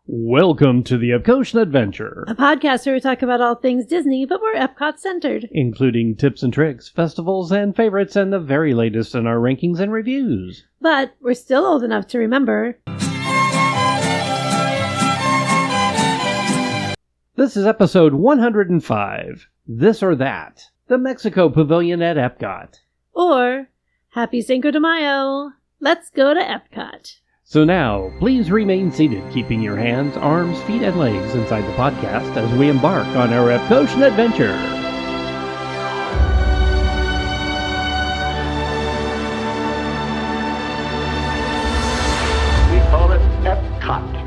Welcome to the Epcotian Adventure, a podcast where we talk about all things Disney, but we're Epcot-centered. including tips and tricks, festivals and favorites, and the very latest in our rankings and reviews. But we're still old enough to remember. This is episode 105, This or That, the Mexico Pavilion at Epcot. Or, Happy Cinco de Mayo. Let's go to Epcot. So now, please remain seated, keeping your hands, arms, feet, and legs inside the podcast as we embark on our Epcotian adventure. We call it Epcot.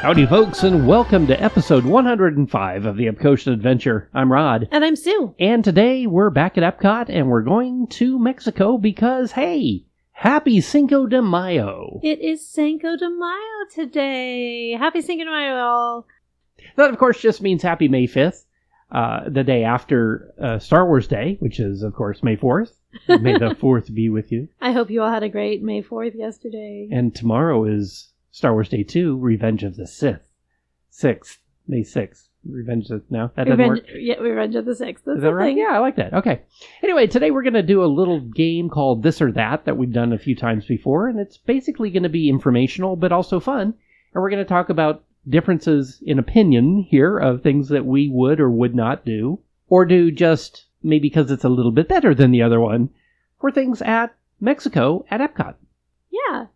Howdy, folks, and welcome to episode 105 of the Epcotian Adventure. I'm Rod. And I'm Sue. And today we're back at Epcot and we're going to Mexico because, hey, happy Cinco de Mayo. It is Cinco de Mayo today. Happy Cinco de Mayo, all. That, of course, just means happy May 5th, the day after Star Wars Day, which is, of course, May 4th. May the 4th be with you. I hope you all had a great May 4th yesterday. And tomorrow is Star Wars Day 2, Revenge of the Sith. 6th, May 6th. Revenge of... No, that doesn't work. Yeah, Revenge of the 6th. That's Is that right? thing. Yeah, I like that. Okay. Anyway, today we're going to do a little game called This or That we've done a few times before, and it's basically going to be informational, but also fun. And we're going to talk about differences in opinion here of things that we would or would not do, or do just maybe because it's a little bit better than the other one, for things at Mexico at Epcot. Yeah.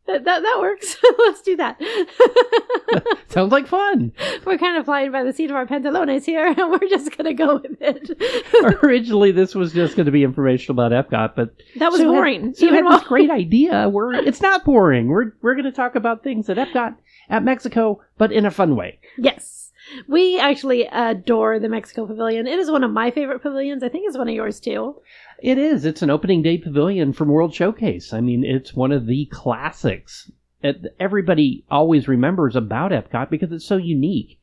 That works. Let's do that. Sounds like fun. We're kind of flying by the seat of our pantalones here, and we're just going to go with it. Originally, this was just going to be informational about Epcot, but That was boring. So Even had this great idea. It's not boring. We're going to talk about things at Epcot, at Mexico, but in a fun way. Yes. We actually adore the Mexico Pavilion. It is one of my favorite pavilions. I think it's one of yours, too. It is. It's an opening day pavilion from World Showcase. I mean, it's one of the classics that everybody always remembers about Epcot because it's so unique.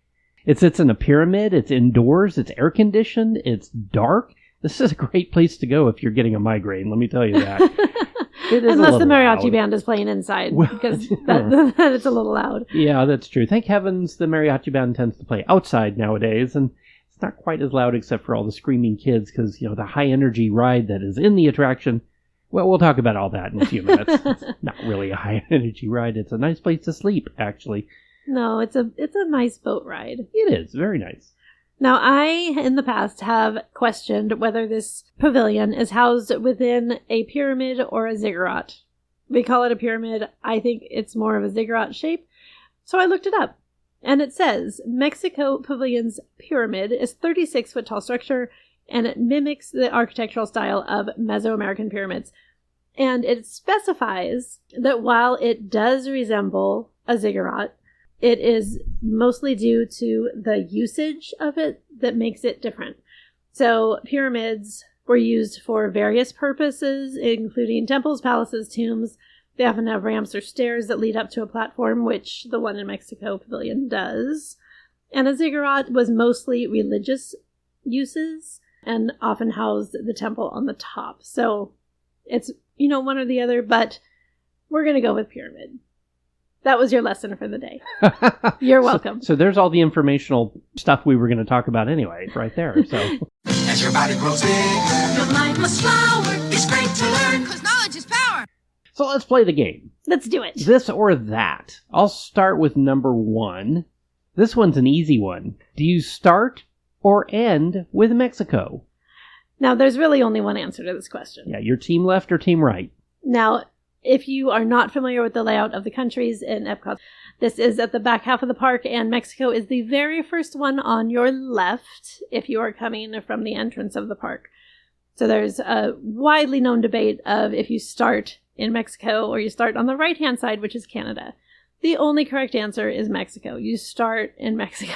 It sits in a pyramid. It's indoors. It's air conditioned. It's dark. This is a great place to go if you're getting a migraine. Let me tell you that. It is Unless the mariachi loud. band is playing inside, Well, because that it's a little loud. Yeah, that's true. Thank heavens the mariachi band tends to play outside nowadays, and it's not quite as loud except for all the screaming kids because, you know, the high-energy ride that is in the attraction. Well, we'll talk about all that in a few minutes. It's not really a high-energy ride. It's a nice place to sleep, actually. No, it's a nice boat ride. It is. Very nice. Now, I, in the past, have questioned whether this pavilion is housed within a pyramid or a ziggurat. We call it a pyramid. I think it's more of a ziggurat shape. So I looked it up. And it says, Mexico Pavilion's pyramid is 36-foot tall structure, and it mimics the architectural style of Mesoamerican pyramids. And it specifies that while it does resemble a ziggurat, it is mostly due to the usage of it that makes it different. So pyramids were used for various purposes, including temples, palaces, tombs. They often have ramps or stairs that lead up to a platform, which the one in Mexico Pavilion does. And a ziggurat was mostly religious uses and often housed the temple on the top. So it's, one or the other, but we're going to go with pyramid. That was your lesson for the day. You're welcome. So there's all the informational stuff we were going to talk about anyway, right there. So As your body grows big, Your mind must flower. It's great to learn, cause knowledge is power. So let's play the game. Let's do it. This or that. I'll start with number 1. This one's an easy one. Do you start or end with Mexico? Now, there's really only one answer to this question. Yeah, your team left or team right? Now, if you are not familiar with the layout of the countries in Epcot, this is at the back half of the park, and Mexico is the very first one on your left if you are coming from the entrance of the park. So there's a widely known debate of if you start in Mexico or you start on the right-hand side, which is Canada. The only correct answer is Mexico. You start in Mexico.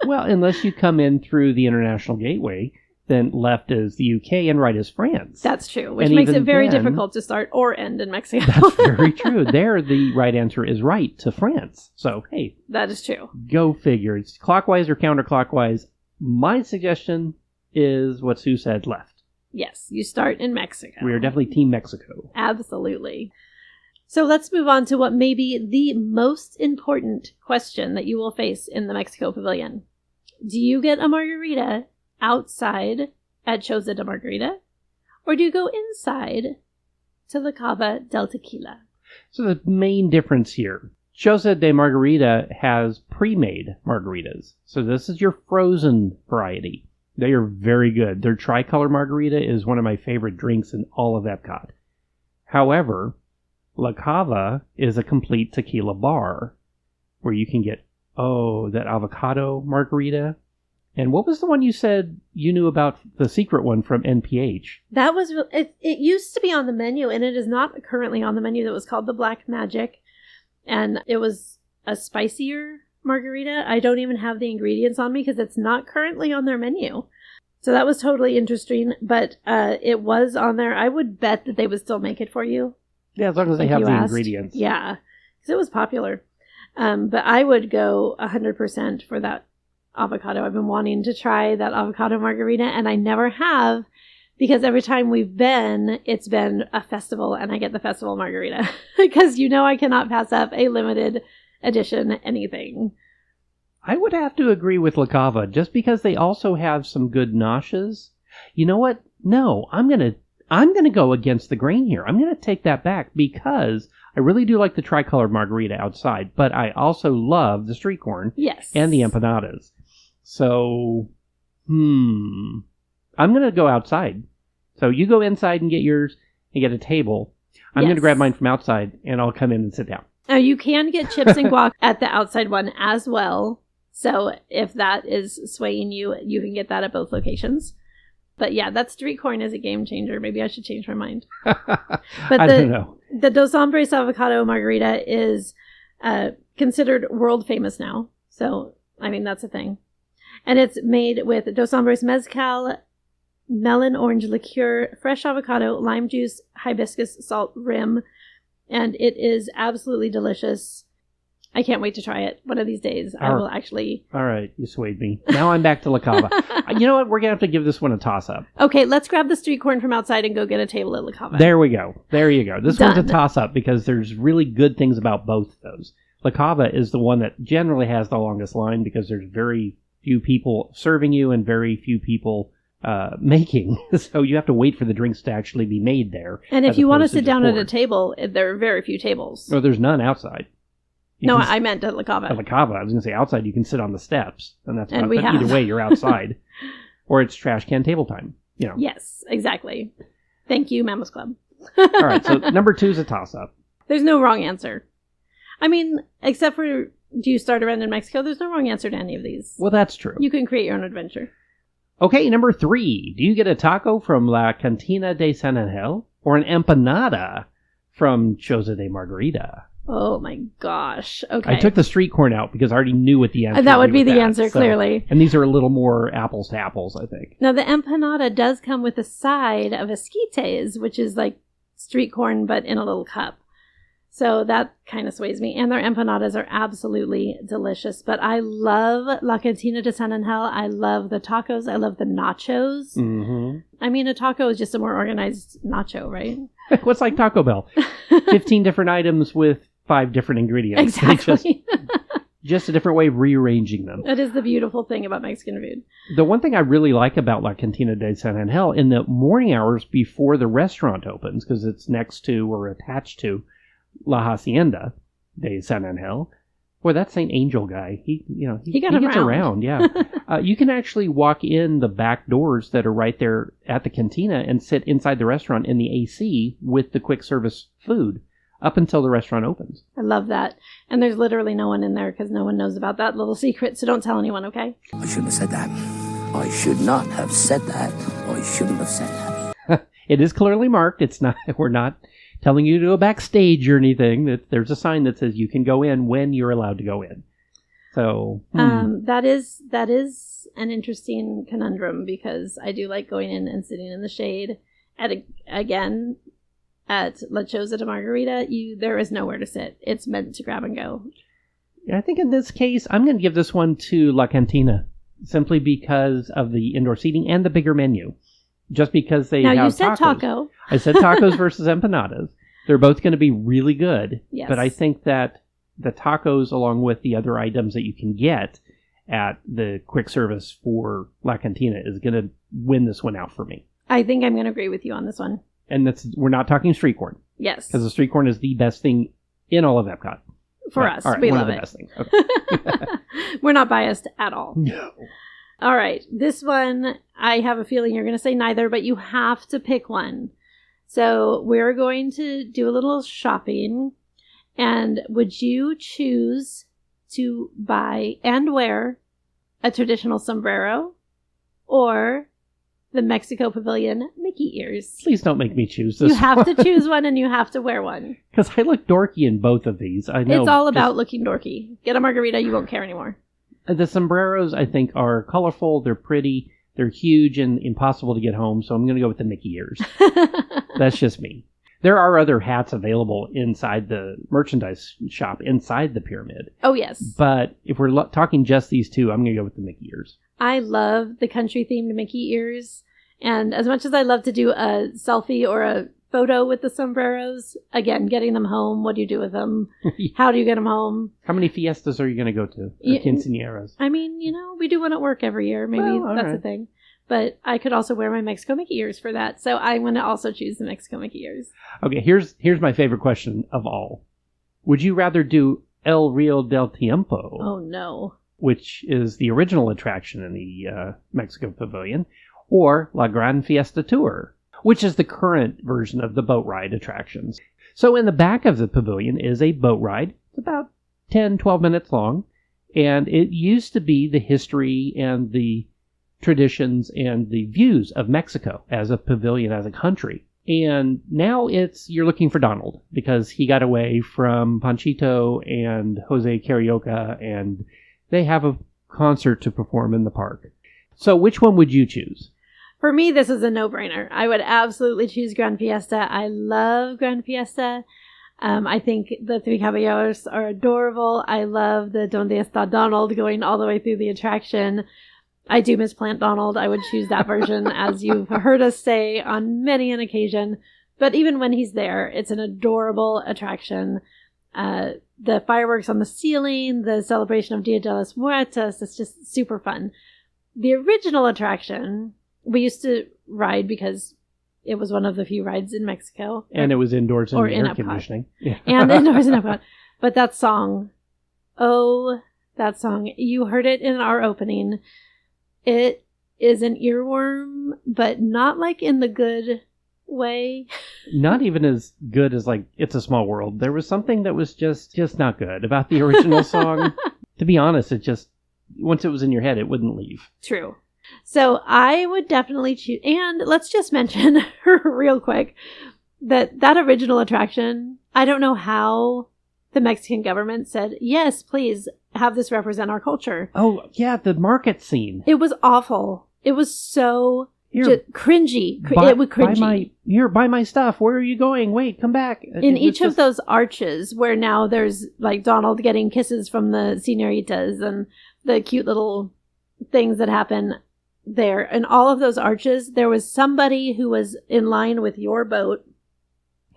Well, unless you come in through the International Gateway, then left is the UK and right is France. That's true, which And makes even it very then- difficult to start or end in Mexico. That's very true. There, the right answer is right to France. So, hey, That is true. go figure. It's clockwise or counterclockwise. My suggestion is what Sue said, left. Yes, you start in Mexico. We are definitely Team Mexico. Absolutely. So let's move on to what may be the most important question that you will face in the Mexico Pavilion. Do you get a margarita outside at Choza de Margarita? Or do you go inside to La Cava del Tequila? So the main difference here, Choza de Margarita has pre-made margaritas. So this is your frozen variety. They are very good. Their tricolor margarita is one of my favorite drinks in all of Epcot. However, La Cava is a complete tequila bar where you can get, that avocado margarita. And what was the one you said you knew about, the secret one from NPH? That was, it used to be on the menu, and it is not currently on the menu. That was called the Black Magic. And it was a spicier margarita. I don't even have the ingredients on me because it's not currently on their menu. So that was totally interesting, but it was on there. I would bet that they would still make it for you. Yeah, as long as they have the ingredients. Yeah, because it was popular. But I would go 100% for that avocado. I've been wanting to try that avocado margarita, and I never have, because every time we've been, it's been a festival, and I get the festival margarita. Because I cannot pass up a limited edition anything. I would have to agree with La Cava, just because they also have some good noshes. You know what? No, I'm gonna go against the grain here. I'm gonna take that back, because I really do like the tricolor margarita outside, but I also love the street corn. Yes. And the empanadas. So, I'm gonna go outside. So you go inside and get yours and get a table. I'm gonna grab mine from outside, and I'll come in and sit down. Now, you can get chips and guac at the outside one as well. So if that is swaying you, you can get that at both locations. But yeah, that street corn is a game changer. Maybe I should change my mind. But I don't know. The Dos Hombres Avocado Margarita is considered world famous now. So, I mean, that's a thing. And it's made with Dos Hombres Mezcal, melon orange liqueur, fresh avocado, lime juice, hibiscus salt rim. And it is absolutely delicious. I can't wait to try it one of these days. I will actually... All right, you swayed me. Now I'm back to La Cava. You know what? We're going to have to give this one a toss-up. Okay, let's grab the street corn from outside and go get a table at La Cava. There we go. There you go. This Done. one's a toss-up because there's really good things about both of those. La Cava is the one that generally has the longest line because there's very few people serving you and very few people making. So you have to wait for the drinks to actually be made there. And if you want to sit down at a table, there are very few tables. Well, there's none outside. No, I meant at La Cava. At La Cava. I was going to say outside you can sit on the steps. And that's and about, but either way, you're outside. Or it's trash can table time. Yes, exactly. Thank you, Mammoth Club. All right, so number 2 is a toss-up. There's no wrong answer. I mean, except for, do you start around in Mexico? There's no wrong answer to any of these. Well, that's true. You can create your own adventure. Okay, number 3. Do you get a taco from La Cantina de San Angel or an empanada from Choza de Margarita? Oh my gosh. Okay. I took the street corn out because I already knew what the answer that would be the that, answer, clearly. And these are a little more apples to apples, I think. Now, the empanada does come with a side of esquites, which is like street corn, but in a little cup. So that kind of sways me. And their empanadas are absolutely delicious. But I love La Cantina de San Angel. I love the tacos. I love the nachos. Mm-hmm. I mean, a taco is just a more organized nacho, right? What's like Taco Bell? 15 different items with 5 different ingredients. Exactly. Just a different way of rearranging them. That is the beautiful thing about Mexican food. The one thing I really like about La Cantina de San Angel, in the morning hours before the restaurant opens, because it's next to or attached to La Hacienda de San Angel. Boy, that St. Angel guy, he gets around. Yeah. You can actually walk in the back doors that are right there at the cantina and sit inside the restaurant in the AC with the quick service food up until the restaurant opens. I love that. And there's literally no one in there because no one knows about that little secret. So don't tell anyone, okay? I shouldn't have said that. I should not have said that. I shouldn't have said that. It is clearly marked. It's not. We're not telling you to go backstage or anything. There's a sign that says you can go in when you're allowed to go in. So that is an interesting conundrum because I do like going in and sitting in the shade. At La Choza de Margarita, there is nowhere to sit. It's meant to grab and go. I think in this case, I'm going to give this one to La Cantina, simply because of the indoor seating and the bigger menu. just because they Now, have you said tacos. taco. I said tacos versus empanadas. They're both going to be really good. Yes. But I think that the tacos, along with the other items that you can get at the quick service for La Cantina, is going to win this one out for me. I think I'm going to agree with you on this one. And we're not talking street corn, Yes. because the street corn is the best thing in all of Epcot. For Right. us. All right, We one love of the it. best things. Okay. We're not biased at all. No. All right. This one, I have a feeling you're going to say neither, but you have to pick one. So we're going to do a little shopping. And would you choose to buy and wear a traditional sombrero or the Mexico Pavilion Mickey ears? Please don't make me choose this. You have to choose one and you have to wear one. Because I look dorky in both of these. I know. It's all about looking dorky. Get a margarita, you won't care anymore. The sombreros, I think, are colorful. They're pretty. They're huge and impossible to get home. So I'm going to go with the Mickey ears. That's just me. There are other hats available inside the merchandise shop, inside the pyramid. Oh, yes. But if we're talking just these two, I'm going to go with the Mickey ears. I love the country-themed Mickey ears. And as much as I love to do a selfie or a photo with the sombreros, again, getting them home, what do you do with them? How do you get them home? How many fiestas are you going to go to? Or Yeah, quinceañeras? I mean, we do one at work every year. Maybe Well, all that's the right. thing. But I could also wear my Mexico Mickey ears for that. So I'm going to also choose the Mexico Mickey ears. Okay, here's my favorite question of all. Would you rather do El Rio del Tiempo, Oh, no. which is the original attraction in the Mexico Pavilion, or La Gran Fiesta Tour, which is the current version of the boat ride attractions? So in the back of the pavilion is a boat ride. It's about 10, 12 minutes long, and it used to be the history and the traditions and the views of Mexico as a pavilion, as a country. And now you're looking for Donald because he got away from Panchito and Jose Carioca, and they have a concert to perform in the park. So which one would you choose? For me, this is a no-brainer. I would absolutely choose Gran Fiesta. I love Gran Fiesta. I think the Three Caballeros are adorable. I love the Donde Está Donald going all the way through the attraction. I do miss Plant Donald. I would choose that version, as you've heard us say on many an occasion. But even when he's there, it's an adorable attraction. The fireworks on the ceiling, the celebration of Dia de los Muertos, it's just super fun. The original attraction, we used to ride because it was one of the few rides in Mexico. And it was indoors and or in air Epcot. conditioning. Yeah. And indoors in Epcot. But that song, you heard it in our opening. It is an earworm, but not like in the good way. Not even as good as like It's a Small World. There was something that was just not good about the original song. To be honest, it just, once it was in your head, it wouldn't leave. True. So I would definitely choose, and let's just mention real quick that original attraction, I don't know how the Mexican government said, yes, please have this represent our culture. Oh, yeah, the market scene. It was awful. It was so Here, cringy. buy, It was cringy. buy my stuff. Where are you going? Wait, come back. In each of those arches where now there's like Donald getting kisses from the senoritas and the cute little things that happen there. In all of those arches, there was somebody who was in line with your boat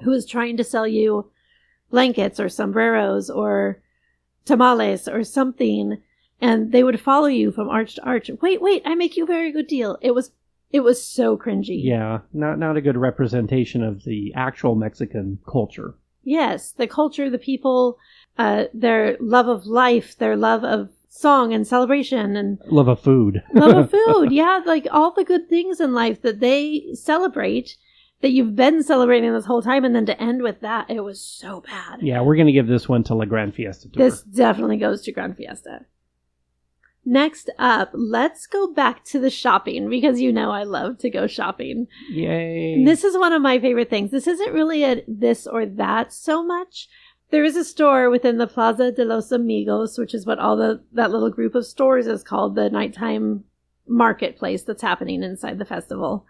who was trying to sell you blankets or sombreros or tamales or something, and they would follow you from arch to arch. Wait, I make you a very good deal. It was so cringy. Yeah, not a good representation of the actual Mexican culture. Yes, the culture, the people, their love of life, their love of song and celebration and Love of food. love of food. Yeah, like all the good things in life that they celebrate, that you've been celebrating this whole time, and then to end with that, it was so bad. Yeah, we're going to give this one to La Gran Fiesta Tour. This definitely goes to Gran Fiesta. Next up, let's go back to the shopping, because I love to go shopping. Yay. And this is one of my favorite things. This isn't really a this or that so much. There is a store within the Plaza de los Amigos, which is what that little group of stores is called, the nighttime marketplace that's happening inside the festival.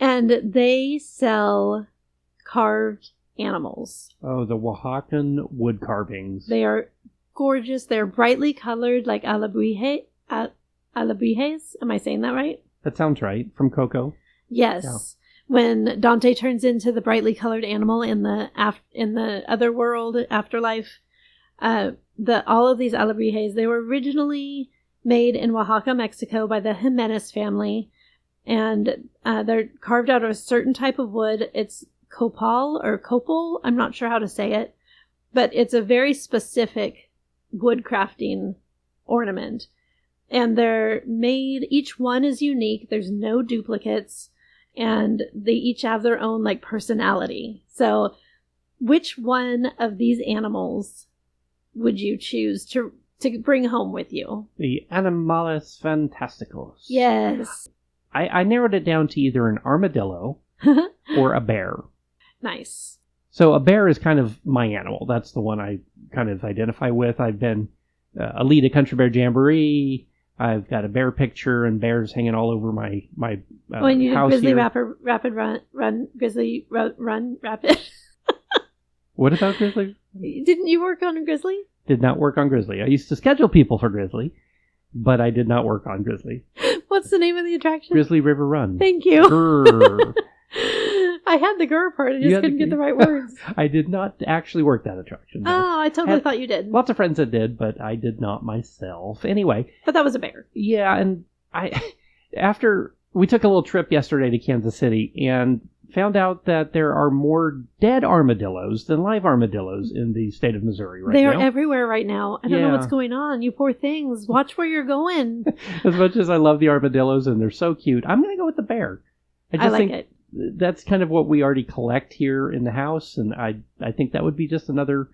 And they sell carved animals. Oh, the Oaxacan wood carvings. They are gorgeous. They're brightly colored like alebrijes. Am I saying that right? That sounds right. From Coco. Yes. Yeah. When Dante turns into the brightly colored animal in the other world, afterlife, all of these alebrijes, they were originally made in Oaxaca, Mexico by the Jimenez family, and they're carved out of a certain type of wood. It's copal or copal. I'm not sure how to say it, but it's a very specific wood crafting ornament. And they're made, each one is unique. There's no duplicates, and they each have their own like personality. So which one of these animals would you choose to bring home with you? The Animales Fantasticos. Yes. I narrowed it down to either an armadillo or a bear. Nice. So a bear is kind of my animal. That's the one I kind of identify with. I've been a lead at Country Bear Jamboree. I've got a bear picture and bears hanging all over my when you did house Grizzly here. Rapid Run, Grizzly Run Rapid. What about Grizzly? Didn't you work on a Grizzly? Did not work on Grizzly. I used to schedule people for Grizzly, but I did not work on Grizzly. What's the name of the attraction? Grizzly River Run. Thank you. Grrr. I had the grr part. I just couldn't get the right words. I did not actually work that attraction. No. Oh, I totally thought you did. Lots of friends that did, but I did not myself. Anyway. But that was a bear. Yeah, and after we took a little trip yesterday to Kansas City and found out that there are more dead armadillos than live armadillos in the state of Missouri right now. They are everywhere right now. I don't know Yeah. what's going on. You poor things. Watch where you're going. As much as I love the armadillos and they're so cute, I'm going to go with the bear. I like it. That's kind of what we already collect here in the house, and I think that would be just another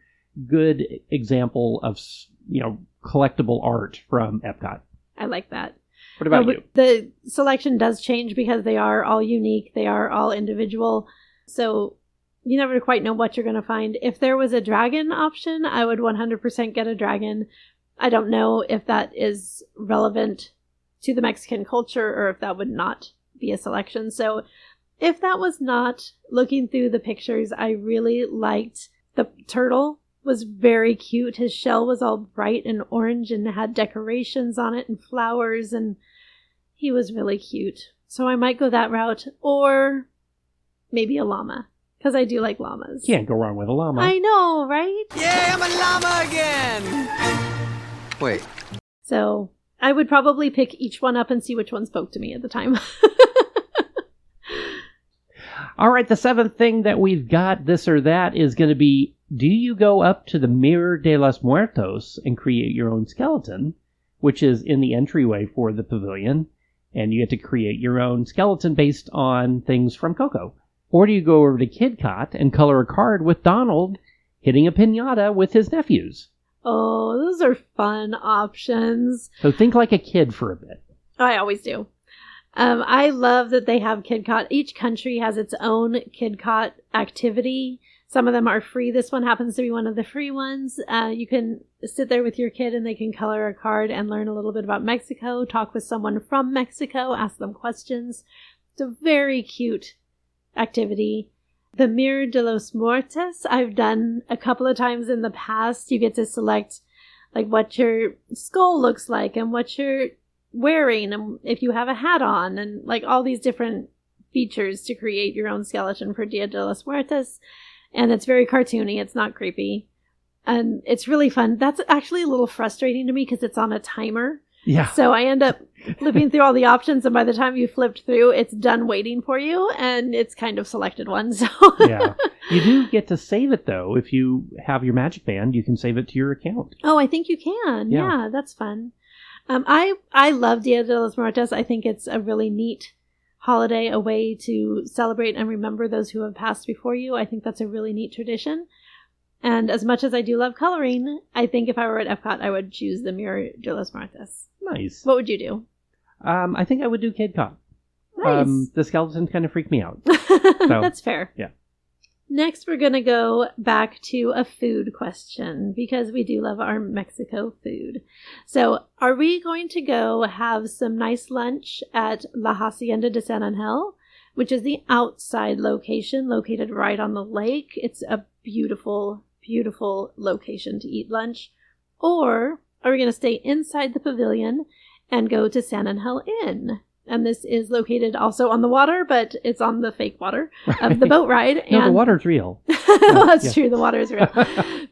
good example of, collectible art from Epcot. I like that. What about you? The selection does change because they are all unique. They are all individual. So you never quite know what you're going to find. If there was a dragon option, I would 100% get a dragon. I don't know if that is relevant to the Mexican culture or if that would not be a selection. So if that was not, looking through the pictures, I really liked the turtle. Was very cute. His shell was all bright and orange and had decorations on it and flowers, and he was really cute. So I might go that route, or maybe a llama, because I do like llamas. Can't go wrong with a llama. I know, right? Yeah, I'm a llama again! Wait. So I would probably pick each one up and see which one spoke to me at the time. All right, the seventh thing that we've got, this or that, is going to be, do you go up to the Mirror de los Muertos and create your own skeleton, which is in the entryway for the pavilion, and you get to create your own skeleton based on things from Coco? Or do you go over to KidCot and color a card with Donald hitting a piñata with his nephews? Oh, those are fun options. So think like a kid for a bit. I always do. I love that they have KidCot. Each country has its own KidCot activity. Some of them are free. This one happens to be one of the free ones. You can sit there with your kid and they can color a card and learn a little bit about Mexico, talk with someone from Mexico, ask them questions. It's a very cute activity. The Mirror de los Muertos, I've done a couple of times in the past. You get to select like what your skull looks like and what you're wearing and if you have a hat on and like all these different features to create your own skeleton for Dia de los Muertos. And it's very cartoony. It's not creepy. And it's really fun. That's actually a little frustrating to me because it's on a timer. Yeah. So I end up flipping through all the options, and by the time you flipped through, it's done waiting for you, and it's kind of selected one. So Yeah. You do get to save it, though. If you have your Magic Band, you can save it to your account. Oh, I think you can. Yeah. Yeah, that's fun. I love Dia de los Muertos. I think it's a really neat holiday, a way to celebrate and remember those who have passed before you. I think that's a really neat tradition. And as much as I do love coloring, I think if I were at Epcot, I would choose the Mirror de los Muertos. Nice. What would you do? I think I would do KidCot. Nice. The skeletons kind of freak me out. That's fair. Yeah. Next, we're going to go back to a food question because we do love our Mexico food. So, are we going to go have some nice lunch at La Hacienda de San Angel, which is the outside location located right on the lake? It's a beautiful, beautiful location to eat lunch. Or are we going to stay inside the pavilion and go to San Angel Inn? And this is located also on the water, but it's on the fake water of the boat ride. No, and the water's real. well, that's true. The water is real.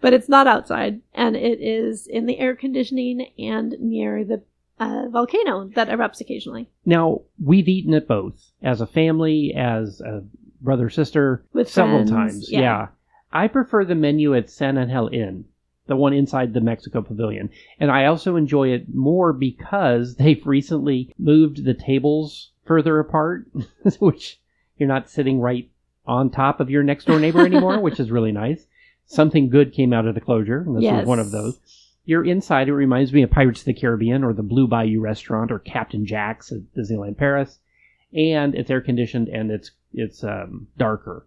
But it's not outside. And it is in the air conditioning and near the volcano that erupts occasionally. Now, we've eaten at both as a family, as a brother, sister, With several friends, times. yeah. Yeah. I prefer the menu at San Angel Inn, the one inside the Mexico Pavilion. And I also enjoy it more because they've recently moved the tables further apart, which you're not sitting right on top of your next door neighbor anymore, which is really nice. Something good came out of the closure, and this was one of those. You're inside, it reminds me of Pirates of the Caribbean or the Blue Bayou Restaurant or Captain Jack's at Disneyland Paris. And it's air conditioned and it's darker.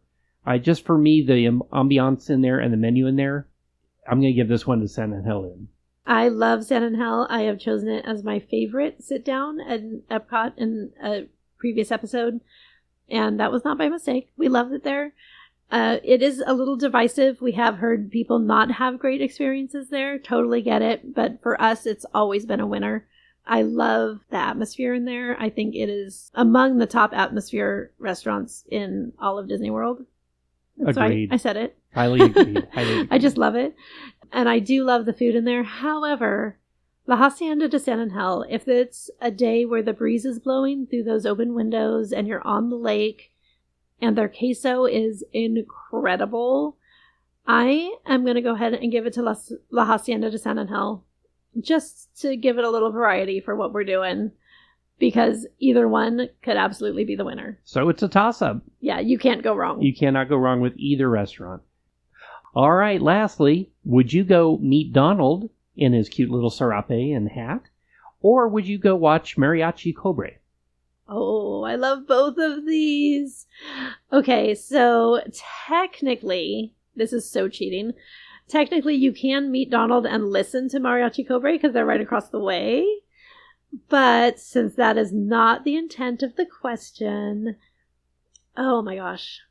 Just for me, the ambiance in there and the menu in there, I'm going to give this one to San Angel Inn. I love San Angel. I have chosen it as my favorite sit down at Epcot in a previous episode. And that was not by mistake. We loved it there. It is a little divisive. We have heard people not have great experiences there. Totally get it. But for us, it's always been a winner. I love the atmosphere in there. I think it is among the top atmosphere restaurants in all of Disney World. Agreed. I said it. Highly agreed. I just love it. And I do love the food in there. However, La Hacienda de San Angel, if it's a day where the breeze is blowing through those open windows and you're on the lake and their queso is incredible, I am going to go ahead and give it to La Hacienda de San Angel just to give it a little variety for what we're doing. Because either one could absolutely be the winner. So it's a toss-up. Yeah, you can't go wrong. You cannot go wrong with either restaurant. All right, lastly, would you go meet Donald in his cute little serape and hat? Or would you go watch Mariachi Cobre? Oh, I love both of these. Okay, so technically, this is so cheating. Technically, you can meet Donald and listen to Mariachi Cobre because they're right across the way. But since that is not the intent of the question, oh my gosh.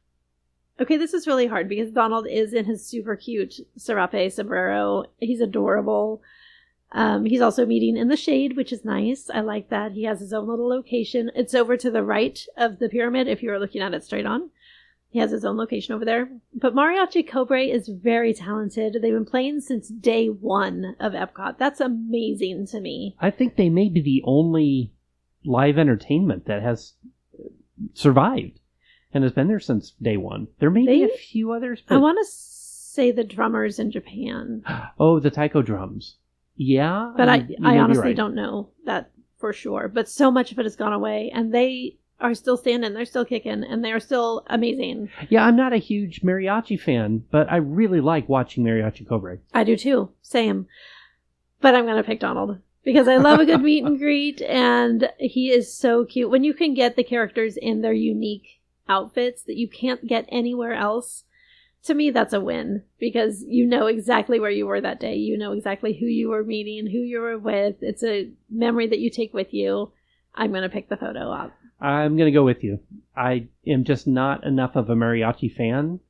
Okay, this is really hard because Donald is in his super cute serape sombrero. He's adorable. He's also meeting in the shade, which is nice. I like that. He has his own little location. It's over to the right of the pyramid if you were looking at it straight on. He has his own location over there. But Mariachi Cobre is very talented. They've been playing since day one of Epcot. That's amazing to me. I think they may be the only live entertainment that has survived and has been there since day one. There may be a few others. But I want to say the drummers in Japan. Oh, the taiko drums. Yeah. But I honestly right. don't know that for sure. But so much of it has gone away. And they are still standing, they're still kicking, and they're still amazing. Yeah, I'm not a huge mariachi fan, but I really like watching Mariachi Cobre. I do too, same. But I'm going to pick Donald, because I love a good meet and greet, and he is so cute. When you can get the characters in their unique outfits that you can't get anywhere else, to me that's a win, because you know exactly where you were that day. You know exactly who you were meeting, who you were with. It's a memory that you take with you. I'm going to pick the photo up. I'm going to go with you. I am just not enough of a mariachi fan.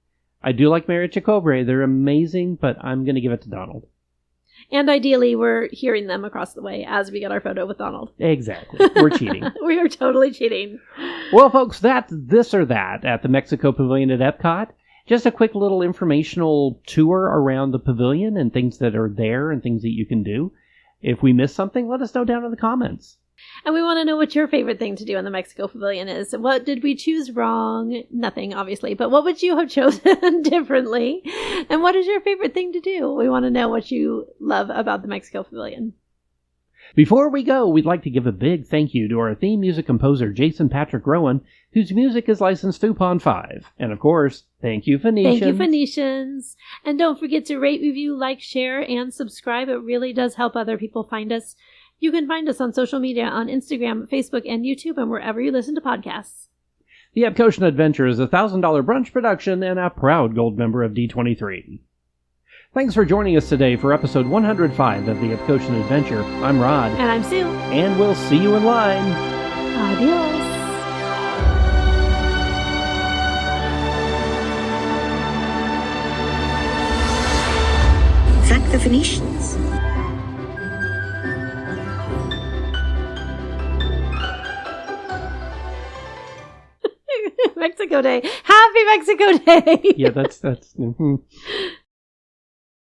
I do like Mariachi Cobre. They're amazing, but I'm going to give it to Donald. And ideally, we're hearing them across the way as we get our photo with Donald. Exactly. We're cheating. We are totally cheating. Well, folks, that's This or That at the Mexico Pavilion at Epcot. Just a quick little informational tour around the pavilion and things that are there and things that you can do. If we missed something, let us know down in the comments. And we want to know what your favorite thing to do in the Mexico Pavilion is. What did we choose wrong? Nothing, obviously. But what would you have chosen differently? And what is your favorite thing to do? We want to know what you love about the Mexico Pavilion. Before we go, we'd like to give a big thank you to our theme music composer, Jason Patrick Rowan, whose music is licensed through Pond 5. And of course, thank you, Phoenicians. Thank you, Phoenicians. And don't forget to rate, review, like, share, and subscribe. It really does help other people find us. You can find us on social media on Instagram, Facebook, and YouTube, and wherever you listen to podcasts. The Epcotian Adventure is a $1,000 brunch production and a proud gold member of D23. Thanks for joining us today for episode 105 of the Epcotian Adventure. I'm Rod. And I'm Sue. And we'll see you in line. Adios. Thank the Phoenicians. Mexico Day. Happy Mexico Day. Yeah, that's.